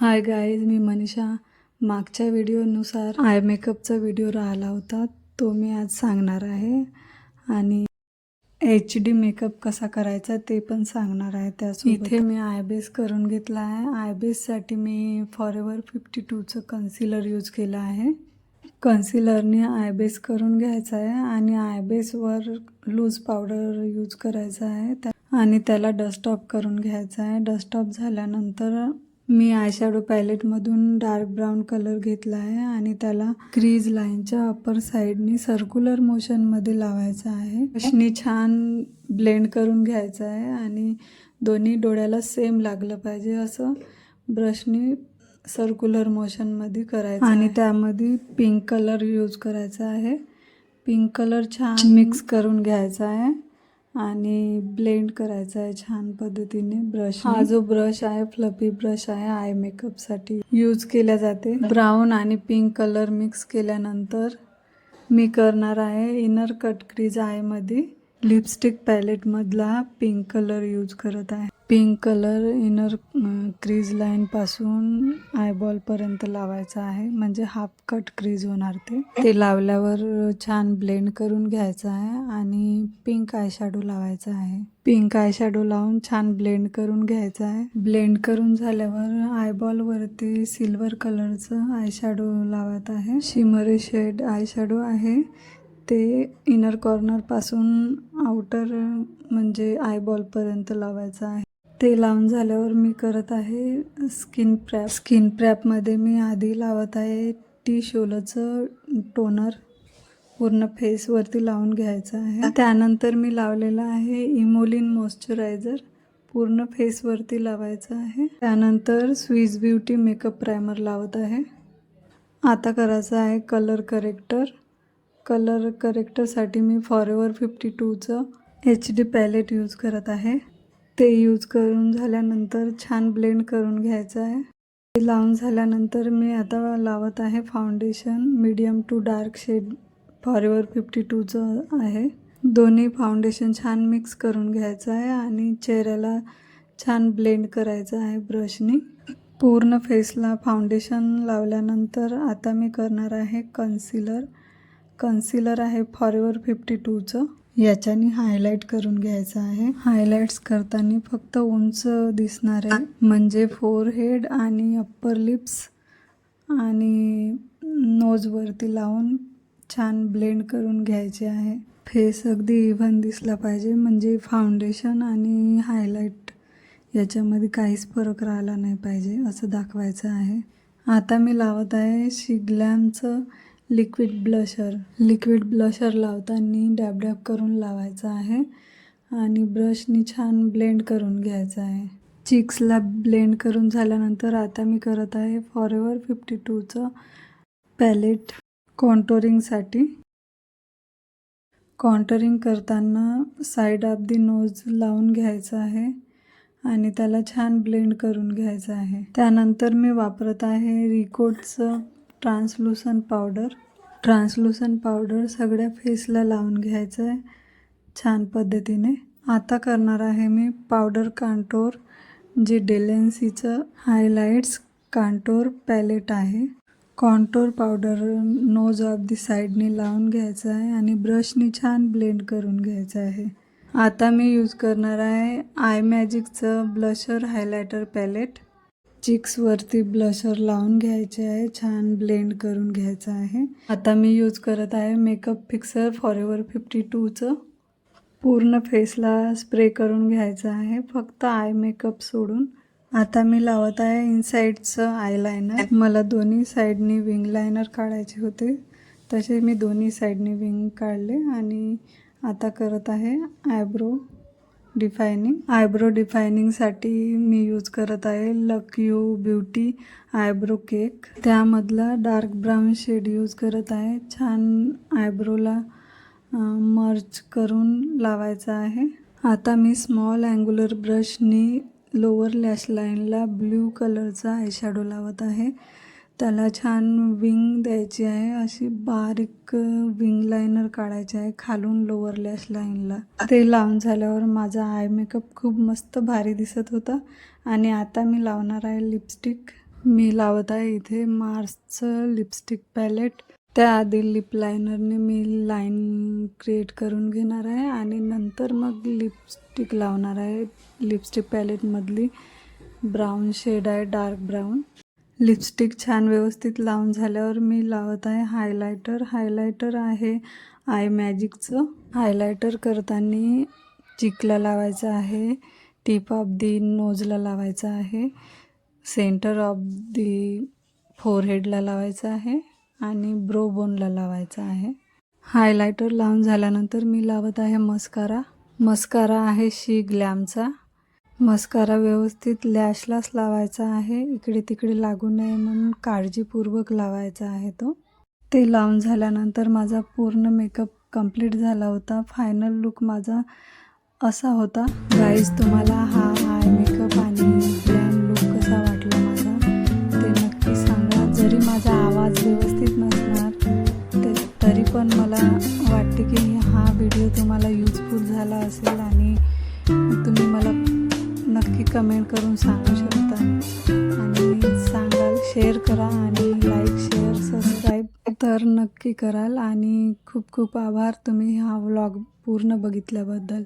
Hi guys, मी मनीषा. मागच्या व्हिडिओनुसार I मेकअपचा video राहिला होता, तो मी आज सांगणार आहे. आणि HD मेकअप कसा करायचा ते पण सांगणार आहे. त्यासोबत इथे मी आयबेस करून घेतला आहे. आयबेससाठी मी फॉरेवर 52चं कन्सिलर यूज केलं आहे. कन्सिलरने आयबेस करून घ्यायचा आहे आणि आयबेसवर लूज पावडर यूज करायचा आहे आणि त्याला डस्ट ऑफ करून घ्यायचा आहे. डस्ट ऑफ झाल्यानंतर मी आयशॅडो पॅलेटमधून डार्क ब्राऊन कलर घेतला आहे आणि त्याला क्रीज लाईनच्या अप्पर साईडनी सर्क्युलर मोशनमध्ये लावायचा आहे. ब्रशनी छान ब्लेंड करून घ्यायचं आहे आणि दोन्ही डोळ्याला सेम लागलं पाहिजे असं ब्रशनी सर्क्युलर मोशनमध्ये करायचं आणि त्यामध्ये पिंक कलर यूज करायचा आहे. पिंक कलर छान मिक्स करून घ्यायचा आहे आणि ब्लेंड करायचा आहे छान पद्धतीने ब्रश. हा जो ब्रश आहे फ्लफी ब्रश आहे, आय मेकअपसाठी यूज केल्या जाते. ब्राऊन आणि पिंक कलर मिक्स केल्यानंतर मी करणार आहे इनर कट क्रीज आयमध्ये लिपस्टिक पॅलेटमधला पिंक कलर यूज करत आहे. पिंक कलर इनर क्रीज लाईनपासून आयबॉलपर्यंत लावायचा आहे, म्हणजे हाफ कट क्रीज होणार ते लावल्यावर छान ब्लेंड करून घ्यायचं आहे आणि पिंक आयशॅडो लावायचा आहे. पिंक आयशॅडो लावून छान ब्लेंड करून घ्यायचं आहे. ब्लेंड करून झाल्यावर आयबॉलवरती सिल्वर कलरचं आयशॅडो लावत आहे. शिमरी शेड आयशॅडो आहे ते इनर कॉर्नरपासून आउटर म्हणजे आयबॉलपर्यंत लावायचं आहे. ते लावून झाल्यावर मी करत आहे स्किन प्रॅप. स्किन प्रॅपमध्ये मी आधी लावत आहे टी-शोलचं टोनर पूर्ण फेसवरती लावून घ्यायचं आहे. त्यानंतर मी लावलेलं आहे इमोलिन मॉइश्चरायझर पूर्ण फेसवरती लावायचं आहे. त्यानंतर स्विस ब्युटी मेकअप प्रायमर लावत आहे. आता करायचं आहे कलर करेक्टर. कलर करेक्टरसाठी मी फॉरेवर 52चं HD पॅलेट यूज करत आहे. ते यूज करून झाल्यानंतर छान ब्लेंड करून घ्यायचं आहे. ते लावून झाल्यानंतर मी आता लावत आहे foundation medium to dark shade forever 52चं आहे. दोन्ही फाउंडेशन छान मिक्स करून घ्यायचं आहे आणि चेहऱ्याला छान ब्लेंड करायचं आहे ब्रशनी. पूर्ण फेसला फाउंडेशन लावल्यानंतर आता मी करणार आहे कन्सिलर. कन्सिलर आहे फॉरेवर 52चं. याच्याने हायलाईट करून घ्यायचं आहे. हायलाइट्स करताना फक्त उंच दिसणार आहे, म्हणजे फोरहेड आणि अप्पर लिप्स आणि नोजवरती लावून छान ब्लेंड करून घ्यायचे आहे. फेस अगदी इव्हन दिसला पाहिजे, म्हणजे फाउंडेशन आणि हायलाइट याच्यामध्ये काहीच फरक राहिला नाही पाहिजे असं दाखवायचं आहे. आता मी लावत आहे शिग्लॅमचं लिक्विड ब्लशर. लिक्विड ब्लशर लावताना डॅब डॅब करून लावायचं आहे आणि ब्रशनी छान ब्लेंड करून घ्यायचं आहे. चिक्सला ब्लेंड करून झाल्यानंतर आता मी करत आहे फॉरेवर 52चं पॅलेट कॉन्टोरिंगसाठी. कॉन्टोरिंग करताना साईड ऑफ दी नोज लावून घ्यायचं आहे आणि त्याला छान ब्लेंड करून घ्यायचं आहे. त्यानंतर मी वापरत आहे रिकोटचं ट्रान्सलुसंट पावडर. ट्रान्सलुसंट पावडर सगळ्या फेसला लावून घ्यायचं आहे छान पद्धतीने. आता करणार आहे मी पावडर कांटोर, जे डेलेन्सीचं हायलाइट्स कांटोर पॅलेट आहे. Contour powder nose of the साईडने लावून घ्यायचं आहे आणि ब्रशनी छान ब्लेंड करून घ्यायचं आहे. आता मी यूज करणार आहे आय मॅजिकचं ब्लशर हायलायटर पॅलेट. चिक्सवरती ब्लशर लावून घ्यायचे आहे, छान ब्लेंड करून घ्यायचं आहे. आता मी यूज करत आहे मेकअप फिक्सर फॉरेवर 52चं. पूर्ण फेसला स्प्रे करून घ्यायचं आहे, फक्त आय मेकअप सोडून. आता मी लावत आहे इनसाईडचं आयलायनर. मला दोन्ही साईडनी विंग लायनर काढायचे होते, तसे मी दोन्ही साईडनी विंग काढले आणि आता करत आहे आयब्रो डिफायनिंग. आयब्रो डिफायनिंगसाठी मी यूज करत आहे लक यू ब्युटी आयब्रो केक. त्यामधला डार्क ब्राऊन शेड यूज करत आहे. छान आयब्रोला मर्ज करून लावायचा आहे. आता मी स्मॉल अँग्युलर ब्रशनी लोअर लॅश लाईनला ब्ल्यू कलरचा आयशॅडो लावत आहे. त्याला छान विंग द्यायची आहे, अशी बारीक विंग लायनर काढायचे आहे खालून लोअर लॅश लाईनला. ते लावून झाल्यावर माझा आय मेकअप खूप मस्त भारी दिसत होता. आणि आता मी लावणार आहे लिपस्टिक. मी लावत आहे इथे मार्सचं लिपस्टिक पॅलेट. त्याआधी लिप लायनरने मी लाईन क्रिएट करून घेणार आहे आणि नंतर मग लिपस्टिक लावणार आहे. लिपस्टिक पॅलेटमधली ब्राऊन शेड आहे, डार्क ब्राऊन. लिपस्टिक छान व्यवस्थित लावून झाल्यावर मी लावत आहे हायलायटर. हायलायटर आहे आय मॅजिकचं. हायलायटर करताना चिकला लावायचं आहे, टिप ऑफ दी नोजला लावायचं आहे, सेंटर ऑफ दी फोरहेडला लावायचं आहे आणि ब्रो बोनला लावायचं आहे. हायलायटर लावून झाल्यानंतर मी लावत आहे मस्कारा. मस्कारा आहे शी ग्लॅमचा. मस्कारा व्यवस्थित लॅशलाच लावायचा आहे, इकडे तिकडे लागू नये म्हणून काळजीपूर्वक लावायचा आहे तो. ते लावून झाल्यानंतर माझा पूर्ण मेकअप कंप्लीट झाला होता. फायनल लुक माझा असा होता. गाईज, तुम्हाला हा आय मेकअप आणि ग्लॅम लुक कसा वाटला माझा ते नक्की सांगा. जरी माझा आवाज व्यवस्थित नसणार तरी पण मला वाटते की हा व्हिडिओ तुम्हाला यूजफुल झाला असेल आणि तुम्ही मला नक्की कमेंट करून सांगू शकता आणि सांगाल. शेअर करा आणि लाईक, शेअर, सबस्क्राईब तर नक्की कराल आणि खूप खूप आभार तुम्ही हा व्लॉग पूर्ण बघितल्याबद्दल.